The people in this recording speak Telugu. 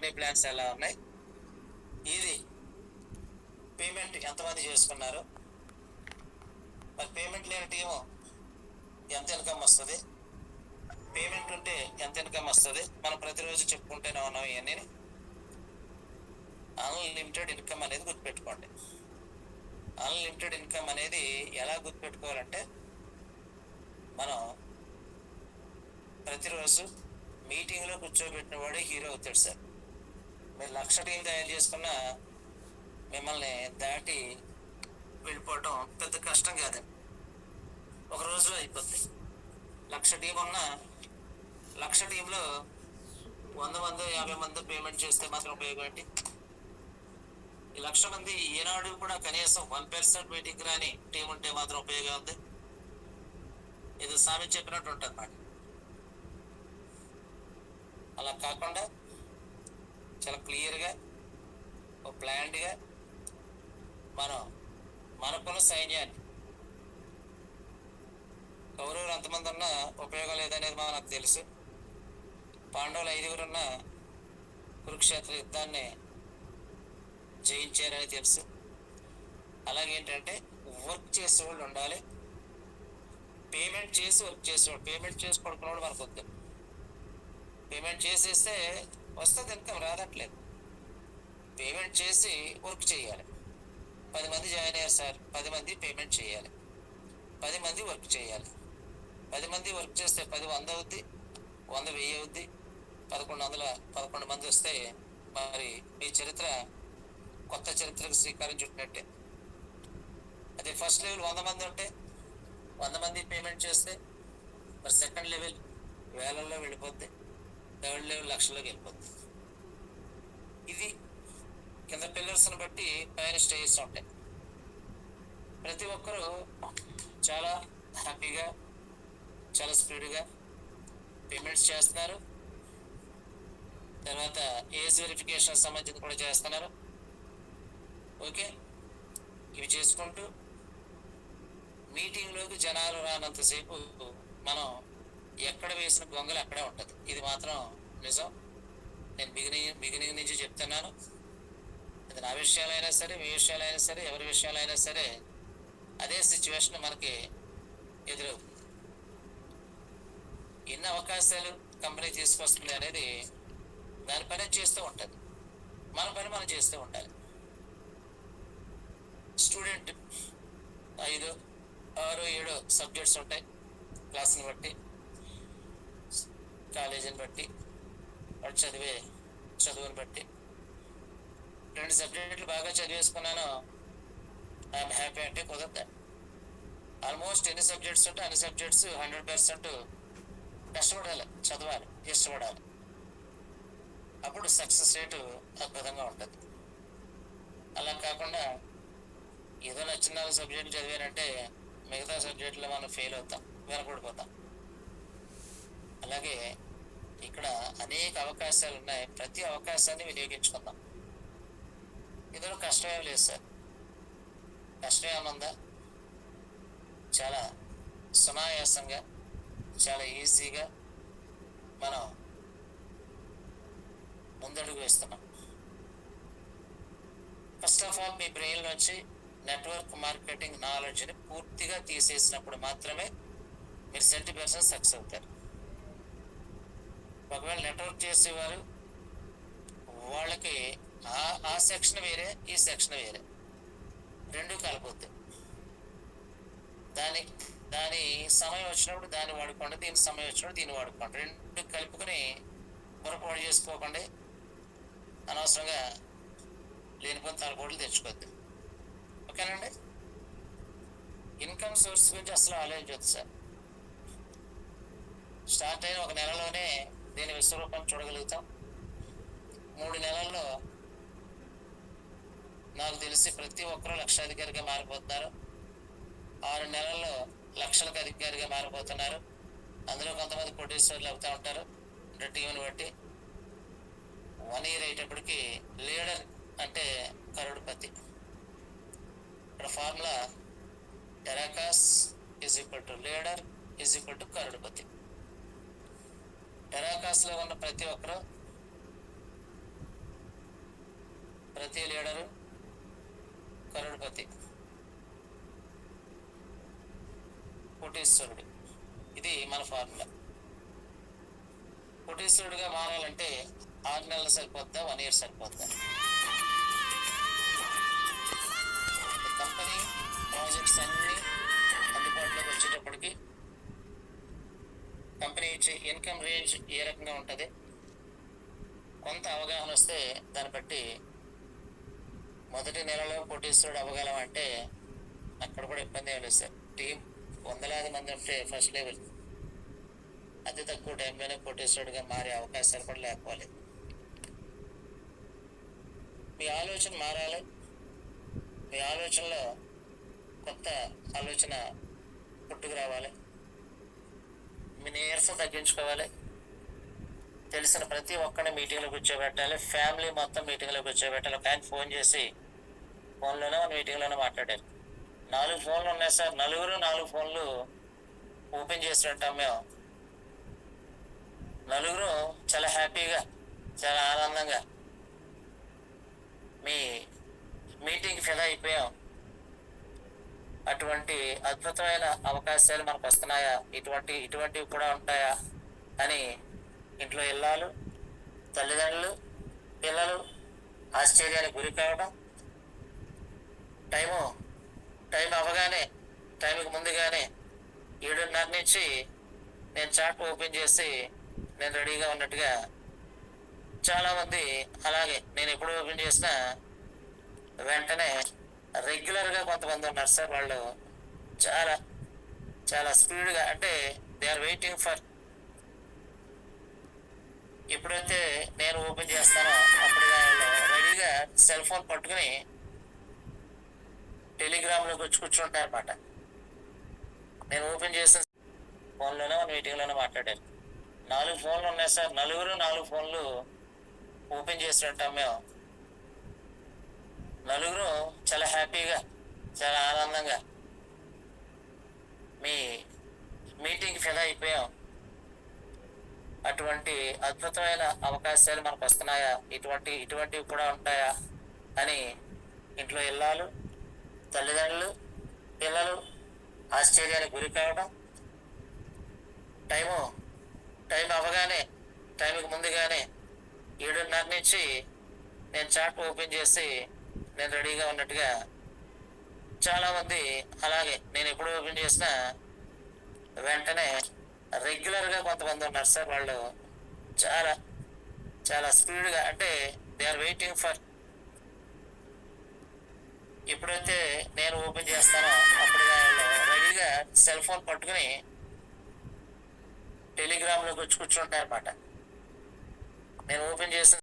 కంపెనీ ప్లాన్స్ ఎలా ఉన్నాయి, ఇది పేమెంట్ ఎంతమంది చేసుకున్నారు, మరి పేమెంట్ లేని టీము ఎంత ఇన్కమ్ వస్తుంది, పేమెంట్ ఉంటే ఎంత ఇన్కమ్ వస్తుంది, మనం ప్రతిరోజు చెప్పుకుంటూనే ఉన్నాం. ఇవన్నీ అన్లిమిటెడ్ ఇన్కమ్ అనేది గుర్తుపెట్టుకోండి. అన్లిమిటెడ్ ఇన్కమ్ అనేది ఎలా గుర్తుపెట్టుకోవాలంటే, మనం ప్రతిరోజు మీటింగ్లో కూర్చోబెట్టిన వాడే హీరో అవుతాడు సార్. మీరు 1,00,000 టీం తయారు చేసుకున్న మిమ్మల్ని దాటి వెళ్ళిపోవటం పెద్ద కష్టం కాదండి, ఒక రోజులో అయిపోతుంది. 1,00,000 టీం ఉన్న 1,00,000 టీంలో 100 మంది 50 మంది పేమెంట్ చేస్తే మాత్రం ఉపయోగం ఏంటి? ఈ 1,00,000 మంది ఏనాడు కూడా కనీసం 1% మీటింగ్ రాని టీం ఉంటే మాత్రం ఉపయోగం ఉంది. ఇది స్వామి చెప్పినట్టు ఉంటుంది మాట. అలా కాకుండా చాలా క్లియర్గా ఒక ప్లాన్డ్గా మనం మనకున్న సైన్యాన్ని, కౌరవులు ఎంతమంది ఉన్నా ఉపయోగం లేదనేది మనకు తెలుసు. పాండవులు 5గురున్న కురుక్షేత్ర యుద్ధాన్ని జయించారని తెలుసు. అలాగేంటంటే వర్క్ చేసేవాళ్ళు ఉండాలి, పేమెంట్ చేసి వర్క్ చేసేవాడు. పేమెంట్ చేసి పడుకున్నవాడు మనకు వద్దు. పేమెంట్ చేసేస్తే వస్తుంది ఇన్కమ్, రాదట్లేదు. పేమెంట్ చేసి వర్క్ చేయాలి. 10 మంది జాయిన్ అయ్యారు సార్, 10 మంది పేమెంట్ చేయాలి, 10 మంది వర్క్ చేయాలి. 10 మంది వర్క్ చేస్తే 10 100 అవుద్ది, 100 1000 అవుద్ది, 1100 మంది వస్తే మరి మీ చరిత్ర కొత్త చరిత్రకు శ్రీకారం చుట్టినట్టే. అదే ఫస్ట్ లెవెల్ 100 మంది ఉంటే 100 మంది పేమెంట్ చేస్తే మరి సెకండ్ లెవెల్ వేలల్లో వెళ్ళిపోద్ది, థర్డ్ లెవెల్ లక్షల్లోకి వెళ్ళిపోద్ది. ఇది కింద పిల్లర్స్ని బట్టి పైన స్టేజెస్ ఉంటాయి. ప్రతి ఒక్కరూ చాలా హ్యాపీగా చాలా స్పీడ్గా పేమెంట్స్ చేస్తున్నారు. తర్వాత ఏజ్ వెరిఫికేషన్ సంబంధించి కూడా చేస్తున్నారు. ఓకే, ఇవి చేసుకుంటూ మీటింగ్లోకి జనాలు రానంతసేపు మనం ఎక్కడ వేసిన గొంగలు అక్కడే ఉంటుంది. ఇది మాత్రం నిజం. నేను బిగినింగ్ నుంచి చెప్తున్నాను. అది నా విషయాలైనా సరే, మీ విషయాలైనా సరే, ఎవరి విషయాలైనా సరే అదే సిచ్యువేషన్ మనకి ఎదురవుతుంది. ఎన్ని అవకాశాలు కంపెనీ తీసుకొస్తుంది అనేది దాని పని చేస్తూ ఉంటుంది, మన పని మనం చేస్తూ ఉండాలి. స్టూడెంట్ 5, 6, 7 సబ్జెక్ట్స్ ఉంటాయి. క్లాస్ని బట్టి, కాలేజీని బట్టి, వాడు చదువుని బట్టి. 2 సబ్జెక్టులు బాగా చదివేసుకున్నాను, ఐఎమ్ హ్యాపీ అంటే కుదరదు. ఆల్మోస్ట్ ఎన్ని సబ్జెక్ట్స్ ఉంటే అన్ని సబ్జెక్ట్స్ 100% కష్టపడాలి, చదవాలి, ఇష్టపడాలి. అప్పుడు సక్సెస్ రేటు అద్భుతంగా ఉంటుంది. అలా కాకుండా ఏదో నచ్చిన 4 సబ్జెక్టులు చదివానంటే మిగతా సబ్జెక్టులో మనం ఫెయిల్ అవుతాం, వెనకబడిపోతాం. అలాగే ఇక్కడ అనేక అవకాశాలు ఉన్నాయి, ప్రతి అవకాశాన్ని వినియోగించుకుందాం. ఇందులో కష్టమేం లేదు సార్. కష్టమేముందా? చాలా సునాయాసంగా, చాలా ఈజీగా మనం ముందడుగు వేస్తున్నాం. First of all me brain నుంచి నెట్వర్క్ మార్కెటింగ్ నాలెడ్జ్ని పూర్తిగా తీసేసినప్పుడు మాత్రమే మీరు 70% సక్సెస్ అవుతారు. ఒకవేళ నెట్వర్క్ చేసేవారు వాళ్ళకి ఆ సెక్షన్ వేరే, ఈ సెక్షన్ వేరే, రెండు కలిపోతాయి. దాని సమయం వచ్చినప్పుడు దాన్ని వాడుకోండి, దీని సమయం వచ్చినప్పుడు దీన్ని వాడుకోండి. రెండు కలుపుకొని పొరపాటు చేసుకోకండి. అనవసరంగా లేనిపోయిన తలపోట్లు తెచ్చుకోవద్దు. ఓకేనండి. ఇన్కమ్ సోర్స్ గురించి అసలు ఆలోచించవద్దు సార్. స్టార్ట్ అయిన 1 నెలలోనే దీని విశ్వరూపం చూడగలుగుతాం. 3 నెలల్లో నాకు తెలిసి ప్రతి ఒక్కరూ లక్షాధికారిగా మారిపోతున్నారు. 6 నెలల్లో లక్షలకు అధికారిగా మారిపోతున్నారు. అందులో కొంతమంది ప్రొడ్యూసర్లు అవుతూ ఉంటారు అంటే టీంని బట్టి. 1 year అయ్యేటప్పటికి లీడర్ అంటే కరోడ్పతి. ఇక్కడ ఫార్ములా టెరాకాస్ = లీడర్ = కరోడ్పతి. టెరాకాస్లో ఉన్న ప్రతి ఒక్కరు ప్రతి లీడరు కరోడ్పతి, కోటీశ్వరుడు. ఇది మన ఫార్ములా. కోటీశ్వరుడిగా మారాలంటే 6 నెలలు సరిపోద్దా, 1 year సరిపోద్దా? కంపెనీ ప్రాజెక్ట్స్ అన్నీ అందుబాటులోకి వచ్చేటప్పటికి కంపెనీ ఇచ్చే ఇన్కమ్ రేంజ్ ఏ రకంగా ఉంటుంది, కొంత అవగాహన వస్తే దాన్ని బట్టి మొదటి నెలలో కోటీశ్వరుడు అవ్వగలం అంటే అక్కడ కూడా ఇబ్బంది ఏమి లేదు సార్. టీం వందలాది మంది ఉంటే ఫస్ట్ లెవెల్ అతి తక్కువ టైంలోనే కోటీశ్వరుడిగా మారే అవకాశాలు కూడా లేకపోలేదు. మీ ఆలోచన మారాలి. మీ ఆలోచనలో కొత్త ఆలోచన పుట్టుకు రావాలి. మీ నీరసం తగ్గించుకోవాలి. తెలిసిన ప్రతి ఒక్కరిని మీటింగ్లో కూర్చోబెట్టాలి. ఫ్యామిలీ మొత్తం మీటింగ్లో కూర్చోబెట్టాలి. ఒక ఆయన ఫోన్ చేసి ఫోన్లోనే మీటింగ్లోనే మాట్లాడారు. 4 ఫోన్లు ఉన్నాయి సార్, నలుగురు 4 ఫోన్లు ఓపెన్ చేసినట్టాం మేము. నలుగురు చాలా హ్యాపీగా, చాలా ఆనందంగా మీ మీటింగ్కి ఫిదా అయిపోయాం. అటువంటి అద్భుతమైన అవకాశాలు మనకు వస్తున్నాయా, ఇటువంటివి కూడా ఉంటాయా అని ఇంట్లో ఇల్లాలు, తల్లిదండ్రులు, పిల్లలు ఆశ్చర్యానికి గురి కావడం. టైం అవ్వగానే, టైంకి ముందుగానే 7:30 నుంచి నేను చాట్ ఓపెన్ చేసి నేను రెడీగా ఉన్నట్టుగా చాలామంది అలాగే నేను ఎప్పుడు ఓపెన్ చేసినా వెంటనే రెగ్యులర్గా కొంతమంది ఉన్నారు సార్. వాళ్ళు చాలా చాలా స్పీడ్గా, అంటే దే ఆర్ వెయిటింగ్ ఫర్ ఎప్పుడైతే నేను ఓపెన్ చేస్తానో అప్పుడు వాళ్ళు రెడీగా సెల్ ఫోన్ పట్టుకుని టెలిగ్రామ్లోకి వచ్చి కూర్చుంటారు అన్నమాట. నేను ఓపెన్ చేసిన ఫోన్లోనే మీటింగ్లోనే మాట్లాడారు. 4 ఫోన్లు ఉన్నాయి సార్, నలుగురు 4 ఫోన్లు ఓపెన్ చేసినట్టాం మేము. నలుగురు చాలా హ్యాపీగా, చాలా ఆనందంగా మీ మీటింగ్కి ఫిదా అయిపోయాం. అటువంటి అద్భుతమైన అవకాశాలు మనకు వస్తున్నాయా, ఇటువంటివి కూడా ఉంటాయా అని ఇంట్లో ఇల్లాలు, తల్లిదండ్రులు, పిల్లలు ఆశ్చర్యానికి గురి కావడం. టైం అవ్వగానే, టైంకి ముందుగానే 7:30 నుంచి నేను చాట్ ఓపెన్ చేసి నేను రెడీగా ఉన్నట్టుగా చాలామంది అలాగే నేను ఎప్పుడు ఓపెన్ చేసినా వెంటనే రెగ్యులర్గా కొంతమంది ఉన్నారు సార్. వాళ్ళు చాలా చాలా స్పీడ్గా, అంటే దే ఆర్ వెయిటింగ్ ఫర్ ఎప్పుడైతే నేను ఓపెన్ చేస్తానో అప్పుడు వాళ్ళు రెడీగా సెల్ ఫోన్ పట్టుకుని టెలిగ్రామ్లోకి వచ్చి కూర్చుంటారు అన్నమాట. నేను ఓపెన్ చేసిన